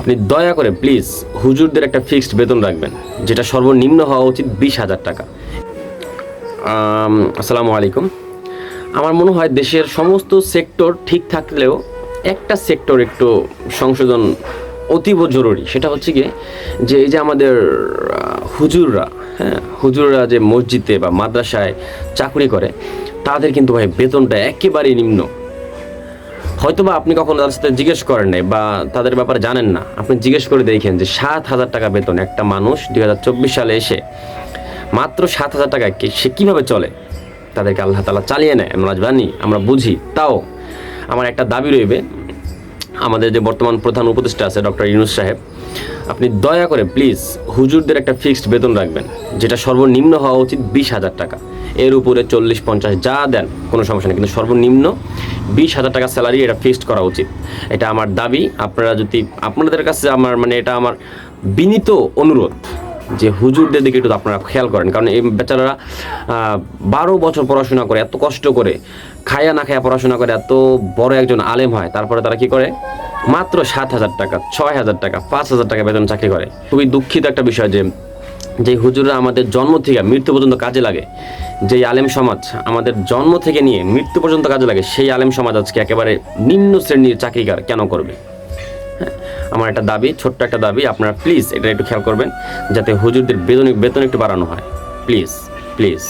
আপনি দয়া করে প্লিজ হুজুরদের একটা ফিক্সড বেতন রাখবেন, যেটা সর্বনিম্ন হওয়া উচিত 20,000 টাকা। আসসালামু আলাইকুম। আমার মনে হয় দেশের সমস্ত সেক্টর ঠিক থাকলেও একটা সেক্টর একটু সংশোধন অতীব জরুরি। সেটা হচ্ছে গিয়ে যে এই যে আমাদের হুজুররা, হুজুররা যে মসজিদে বা মাদ্রাসায় চাকরি করে, তাদের কিন্তু ভাই বেতনটা একেবারেই নিম্ন। হয়তোবা আপনি কখনো তাদের সাথে জিজ্ঞেস করেন নাই বা তাদের ব্যাপারে জানেন না। আপনি জিজ্ঞেস করে দেখেন যে 7,000 টাকা বেতন একটা মানুষ 2024 সালে এসে মাত্র 7,000 টাকায় সে কীভাবে চলে। তাদেরকে আল্লাহ তাআলা চালিয়ে নেয়, আমরা জানি, আমরা বুঝি। তাও আমার একটা দাবি রইবে, আমাদের যে বর্তমান প্রধান উপদেষ্টা আছে ডক্টর ইউনূস সাহেব, আপনি দয়া করে প্লিজ হুজুরদের একটা ফিক্সড বেতন রাখবেন, যেটা সর্বনিম্ন হওয়া উচিত 20,000 টাকা। এর উপরে 40-50 যা দেন কোনো সমস্যা নেই, কিন্তু সর্বনিম্ন 20,000 টাকা স্যালারি এটা ফিক্সড করা উচিত। এটা আমার দাবি। আপনারা যদি আপনাদের কাছে আমার এটা আমার বিনীত অনুরোধ যে হুজুরদের দিকে একটু আপনারা খেয়াল করেন। কারণ এই বেচারারা 12 বছর পড়াশোনা করে, এত কষ্ট করে, খায়া না খায়া পড়াশোনা করে এত বড় একজন আলেম হয়, তারপরে তারা কি করে মাত্র 7,000 টাকা, 6,000 টাকা, 5,000 টাকা বেতন চাকরি করে। খুবই দুঃখিত একটা বিষয় যে হুজুররা আমাদের জন্ম থেকে মৃত্যু পর্যন্ত কাজে লাগে। যেই আলেম সমাজ আমাদের জন্ম থেকে নিয়ে মৃত্যু পর্যন্ত কাজে লাগে, সেই আলেম সমাজ আজকে একেবারে নিম্ন শ্রেণীর চাকরি কেন করবে? আমার একটা দাবি, ছোট্ট একটা দাবি, আপনারা প্লিজ এটা একটু খেয়াল করবেন যাতে হুজুরদের বেতন একটু বাড়ানো হয়। Please please.